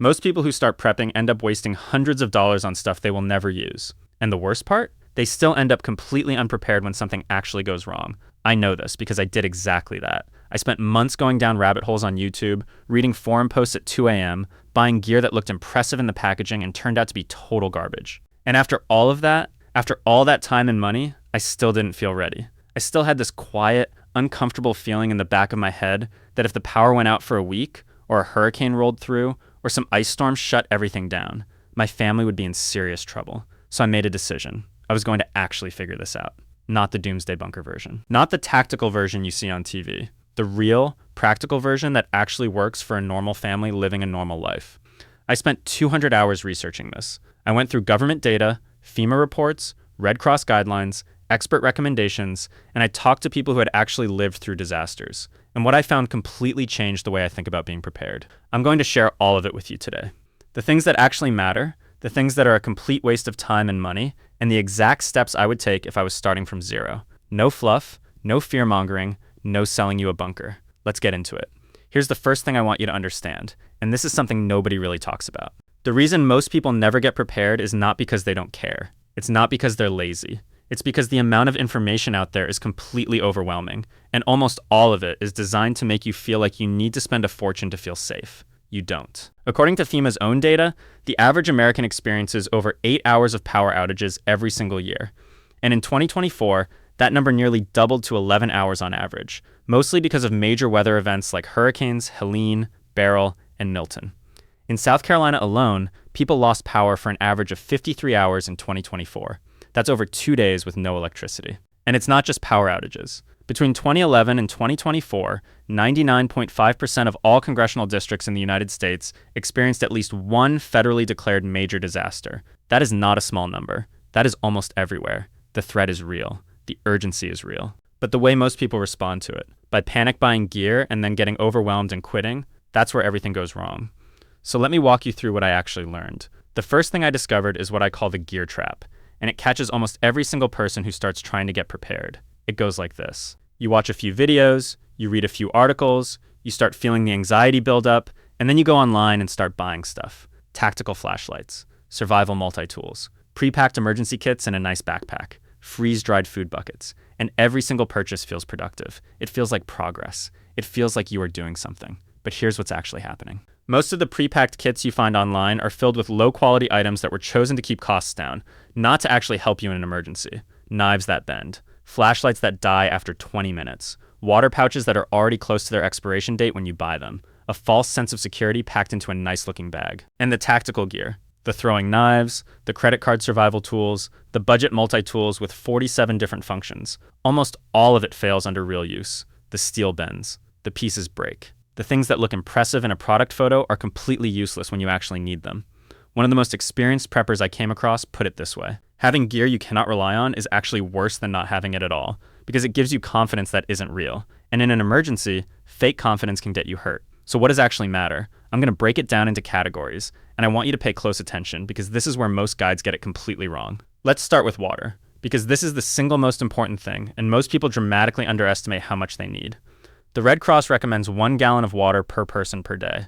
Most people who start prepping end up wasting hundreds of dollars on stuff they will never use. And the worst part? They still end up completely unprepared when something actually goes wrong. I know this because I did exactly that. I spent months going down rabbit holes on YouTube, reading forum posts at 2 a.m., buying gear that looked impressive in the packaging and turned out to be total garbage. And after all of that, after all that time and money, I still didn't feel ready. I still had this quiet, uncomfortable feeling in the back of my head that if the power went out for a week, or a hurricane rolled through, or some ice storm shut everything down, my family would be in serious trouble. So I made a decision. I was going to actually figure this out. Not the doomsday bunker version. Not the tactical version you see on TV. The real, practical version that actually works for a normal family living a normal life. I spent 200 hours researching this. I went through government data, FEMA reports, Red Cross guidelines, expert recommendations, and I talked to people who had actually lived through disasters. And what I found completely changed the way I think about being prepared. I'm going to share all of it with you today. The things that actually matter, the things that are a complete waste of time and money, and the exact steps I would take if I was starting from zero. No fluff, no fear-mongering, no selling you a bunker. Let's get into it. Here's the first thing I want you to understand, and this is something nobody really talks about. The reason most people never get prepared is not because they don't care. It's not because they're lazy. It's because the amount of information out there is completely overwhelming, and almost all of it is designed to make you feel like you need to spend a fortune to feel safe. You don't. According to FEMA's own data, the average American experiences over 8 hours of power outages every single year. And in 2024, that number nearly doubled to 11 hours on average, mostly because of major weather events like hurricanes Helene, Beryl, and Milton. In South Carolina alone, people lost power for an average of 53 hours in 2024. That's over 2 days with no electricity. And it's not just power outages. Between 2011 and 2024, 99.5% of all congressional districts in the United States experienced at least one federally declared major disaster. That is not a small number. That is almost everywhere. The threat is real. The urgency is real. But the way most people respond to it, by panic buying gear and then getting overwhelmed and quitting, that's where everything goes wrong. So let me walk you through what I actually learned. The first thing I discovered is what I call the gear trap, and it catches almost every single person who starts trying to get prepared. It goes like this. You watch a few videos, you read a few articles, you start feeling the anxiety build up, and then you go online and start buying stuff. Tactical flashlights, survival multi-tools, pre-packed emergency kits in a nice backpack, freeze-dried food buckets, and every single purchase feels productive. It feels like progress. It feels like you are doing something. But here's what's actually happening. Most of the pre-packed kits you find online are filled with low-quality items that were chosen to keep costs down, not to actually help you in an emergency. Knives that bend, flashlights that die after 20 minutes, water pouches that are already close to their expiration date when you buy them, a false sense of security packed into a nice-looking bag. And the tactical gear, the throwing knives, the credit card survival tools, the budget multi-tools with 47 different functions. Almost all of it fails under real use. The steel bends, the pieces break. The things that look impressive in a product photo are completely useless when you actually need them. One of the most experienced preppers I came across put it this way. Having gear you cannot rely on is actually worse than not having it at all, because it gives you confidence that isn't real. And in an emergency, fake confidence can get you hurt. So what does actually matter? I'm going to break it down into categories, and I want you to pay close attention because this is where most guides get it completely wrong. Let's start with water, because this is the single most important thing, and most people dramatically underestimate how much they need. The Red Cross recommends 1 gallon of water per person per day.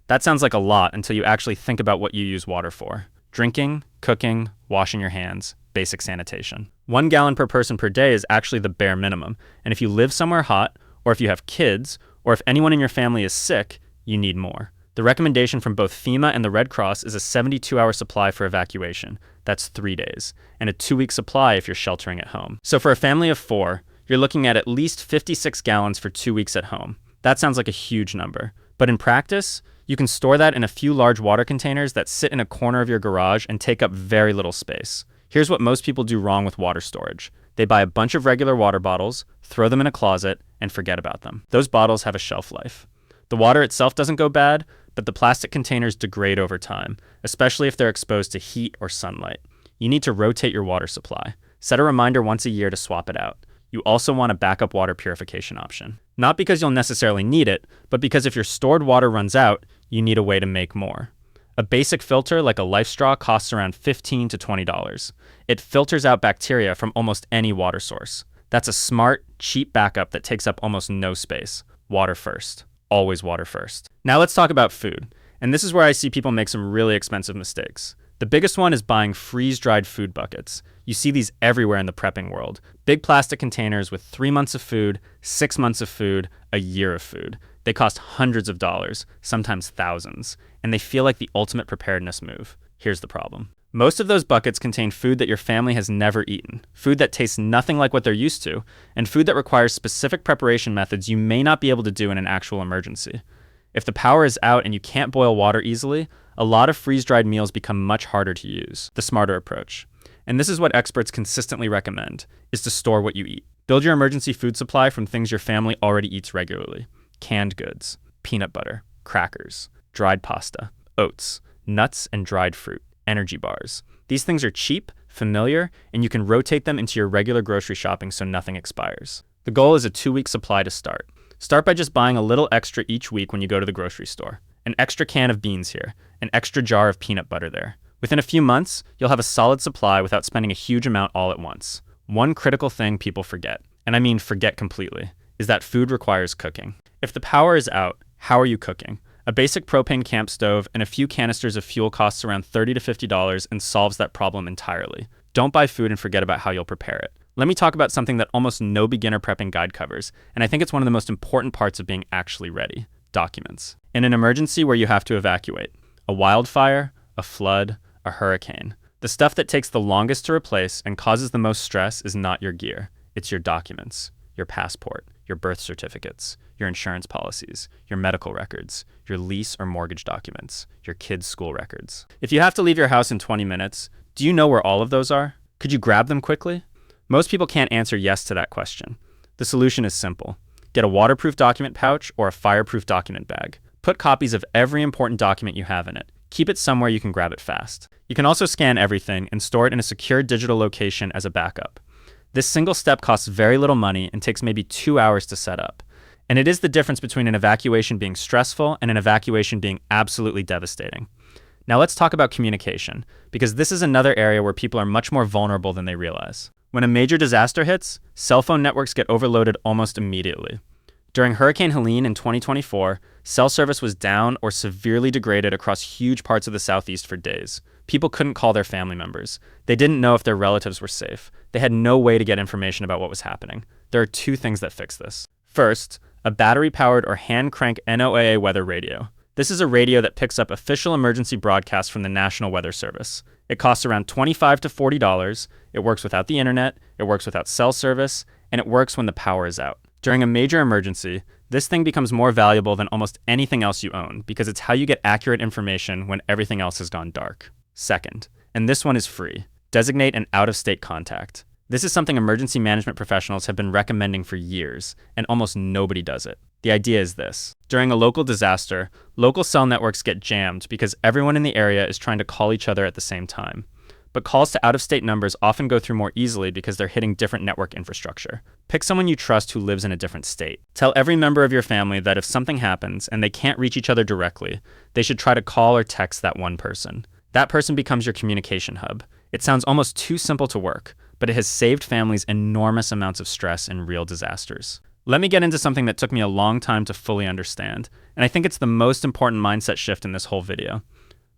That sounds like a lot until you actually think about what you use water for. Drinking, cooking, washing your hands, basic sanitation. 1 gallon per person per day is actually the bare minimum, and if you live somewhere hot, or if you have kids, or if anyone in your family is sick, you need more. The recommendation from both FEMA and the Red Cross is a 72-hour supply for evacuation. That's 3 days, and a 2-week supply if you're sheltering at home. So for a family of 4, you're looking at least 56 gallons for 2 weeks at home. That sounds like a huge number. But in practice, you can store that in a few large water containers that sit in a corner of your garage and take up very little space. Here's what most people do wrong with water storage. They buy a bunch of regular water bottles, throw them in a closet, and forget about them. Those bottles have a shelf life. The water itself doesn't go bad, but the plastic containers degrade over time, especially if they're exposed to heat or sunlight. You need to rotate your water supply. Set a reminder once a year to swap it out. You also want a backup water purification option. Not because you'll necessarily need it, but because if your stored water runs out, you need a way to make more. A basic filter like a Life Straw costs around $15 to $20. It filters out bacteria from almost any water source. That's a smart, cheap backup that takes up almost no space. Water first. Always water first. Now let's talk about food. And this is where I see people make some really expensive mistakes. The biggest one is buying freeze-dried food buckets. You see these everywhere in the prepping world. Big plastic containers with 3 months of food, 6 months of food, a year of food. They cost hundreds of dollars, sometimes thousands, and they feel like the ultimate preparedness move. Here's the problem. Most of those buckets contain food that your family has never eaten, food that tastes nothing like what they're used to, and food that requires specific preparation methods you may not be able to do in an actual emergency. If the power is out and you can't boil water easily, a lot of freeze-dried meals become much harder to use. The smarter approach. And this is what experts consistently recommend, is to store what you eat. Build your emergency food supply from things your family already eats regularly. Canned goods, peanut butter, crackers, dried pasta, oats, nuts and dried fruit, energy bars. These things are cheap, familiar, and you can rotate them into your regular grocery shopping so nothing expires. The goal is a 2-week supply to start. Start by just buying a little extra each week when you go to the grocery store. An extra can of beans here, an extra jar of peanut butter there. Within a few months, you'll have a solid supply without spending a huge amount all at once. One critical thing people forget, and I mean forget completely, is that food requires cooking. If the power is out, how are you cooking? A basic propane camp stove and a few canisters of fuel costs around $30 to $50 and solves that problem entirely. Don't buy food and forget about how you'll prepare it. Let me talk about something that almost no beginner prepping guide covers, and I think it's one of the most important parts of being actually ready: documents. In an emergency where you have to evacuate, a wildfire, a flood, a hurricane, the stuff that takes the longest to replace and causes the most stress is not your gear. It's your documents, your passport, your birth certificates, your insurance policies, your medical records, your lease or mortgage documents, your kids' school records. If you have to leave your house in 20 minutes, do you know where all of those are? Could you grab them quickly? Most people can't answer yes to that question. The solution is simple. Get a waterproof document pouch or a fireproof document bag. Put copies of every important document you have in it. Keep it somewhere you can grab it fast. You can also scan everything and store it in a secure digital location as a backup. This single step costs very little money and takes maybe 2 hours to set up. And it is the difference between an evacuation being stressful and an evacuation being absolutely devastating. Now let's talk about communication, because this is another area where people are much more vulnerable than they realize. When a major disaster hits, cell phone networks get overloaded almost immediately. During Hurricane Helene in 2024, cell service was down or severely degraded across huge parts of the Southeast for days. People couldn't call their family members. They didn't know if their relatives were safe. They had no way to get information about what was happening. There are 2 things that fix this. First, a battery-powered or hand-crank NOAA weather radio. This is a radio that picks up official emergency broadcasts from the National Weather Service. It costs around $25 to $40. It works without the internet, it works without cell service, and it works when the power is out. During a major emergency, this thing becomes more valuable than almost anything else you own because it's how you get accurate information when everything else has gone dark. Second, and this one is free, designate an out-of-state contact. This is something emergency management professionals have been recommending for years, and almost nobody does it. The idea is this. During a local disaster, local cell networks get jammed because everyone in the area is trying to call each other at the same time. But calls to out-of-state numbers often go through more easily because they're hitting different network infrastructure. Pick someone you trust who lives in a different state. Tell every member of your family that if something happens and they can't reach each other directly, they should try to call or text that one person. That person becomes your communication hub. It sounds almost too simple to work, but it has saved families enormous amounts of stress in real disasters. Let me get into something that took me a long time to fully understand, and I think it's the most important mindset shift in this whole video.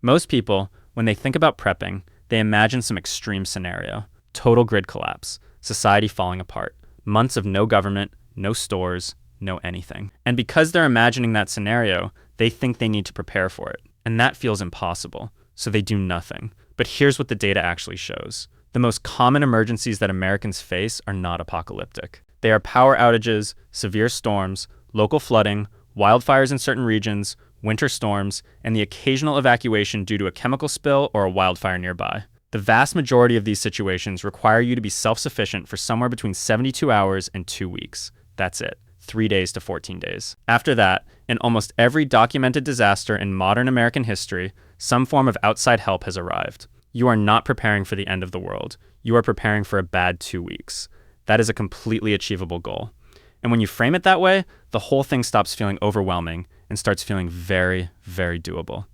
Most people, when they think about prepping, they imagine some extreme scenario. Total grid collapse, society falling apart, months of no government, no stores, no anything. And because they're imagining that scenario, they think they need to prepare for it. And that feels impossible, so they do nothing. But here's what the data actually shows. The most common emergencies that Americans face are not apocalyptic. They are power outages, severe storms, local flooding, wildfires in certain regions, winter storms, and the occasional evacuation due to a chemical spill or a wildfire nearby. The vast majority of these situations require you to be self-sufficient for somewhere between 72 hours and 2 weeks. That's it, 3 days to 14 days. After that, in almost every documented disaster in modern American history, some form of outside help has arrived. You are not preparing for the end of the world. You are preparing for a bad 2 weeks. That is a completely achievable goal. And when you frame it that way, the whole thing stops feeling overwhelming and starts feeling very, very doable.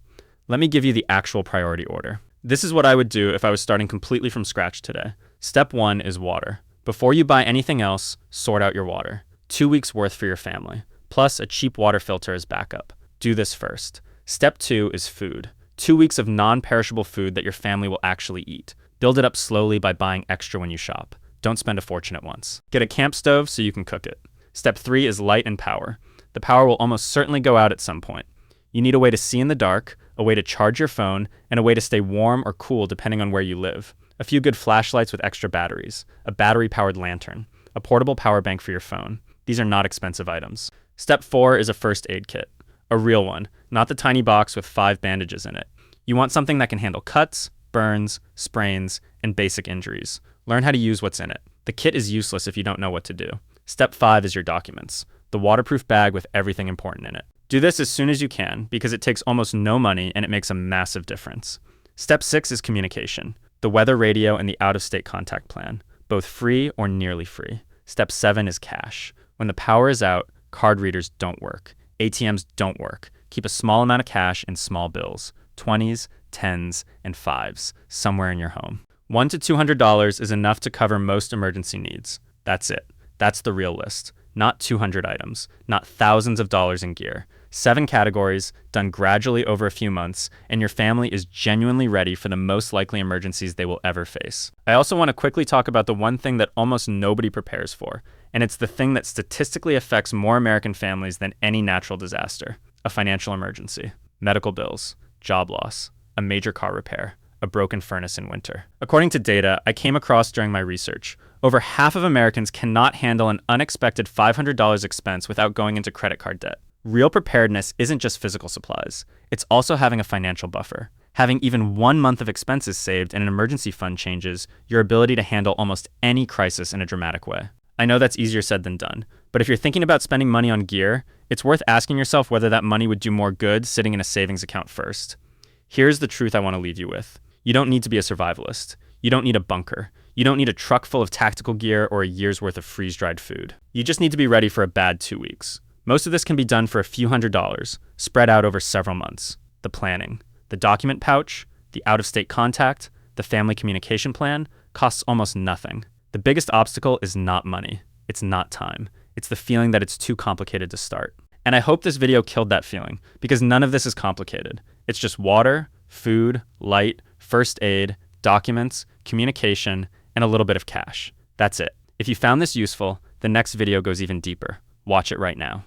Let me give you the actual priority order. This is what I would do if I was starting completely from scratch today. Step 1 is water. Before you buy anything else, sort out your water. 2 weeks worth for your family, plus a cheap water filter as backup. Do this first. Step 2 is food. 2 weeks of non-perishable food that your family will actually eat. Build it up slowly by buying extra when you shop. Don't spend a fortune at once. Get a camp stove so you can cook it. Step 3 is light and power. The power will almost certainly go out at some point. You need a way to see in the dark, a way to charge your phone, and a way to stay warm or cool depending on where you live. A few good flashlights with extra batteries, a battery-powered lantern, a portable power bank for your phone. These are not expensive items. Step 4 is a first aid kit. A real one, not the tiny box with 5 bandages in it. You want something that can handle cuts, burns, sprains, and basic injuries. Learn how to use what's in it. The kit is useless if you don't know what to do. Step 5 is your documents. The waterproof bag with everything important in it. Do this as soon as you can because it takes almost no money and it makes a massive difference. Step 6 is communication. The weather radio and the out-of-state contact plan, both free or nearly free. Step 7 is cash. When the power is out, card readers don't work. ATMs don't work. Keep a small amount of cash in small bills, 20s, 10s, and 5s, somewhere in your home. $100 to $200 is enough to cover most emergency needs. That's it. That's the real list. Not 200 items, not thousands of dollars in gear. 7 categories, done gradually over a few months, and your family is genuinely ready for the most likely emergencies they will ever face. I also want to quickly talk about the one thing that almost nobody prepares for, and it's the thing that statistically affects more American families than any natural disaster: a financial emergency. Medical bills, job loss, a major car repair, a broken furnace in winter. According to data I came across during my research, over half of Americans cannot handle an unexpected $500 expense without going into credit card debt. Real preparedness isn't just physical supplies. It's also having a financial buffer. Having even 1 month of expenses saved in an emergency fund changes your ability to handle almost any crisis in a dramatic way. I know that's easier said than done, but if you're thinking about spending money on gear, it's worth asking yourself whether that money would do more good sitting in a savings account first. Here's the truth I want to leave you with. You don't need to be a survivalist. You don't need a bunker. You don't need a truck full of tactical gear or a year's worth of freeze-dried food. You just need to be ready for a bad 2 weeks. Most of this can be done for a few $100s, spread out over several months. The planning, the document pouch, the out-of-state contact, the family communication plan costs almost nothing. The biggest obstacle is not money. It's not time. It's the feeling that it's too complicated to start. And I hope this video killed that feeling, because none of this is complicated. It's just water, food, light, first aid, documents, communication, and a little bit of cash. That's it. If you found this useful, the next video goes even deeper. Watch it right now.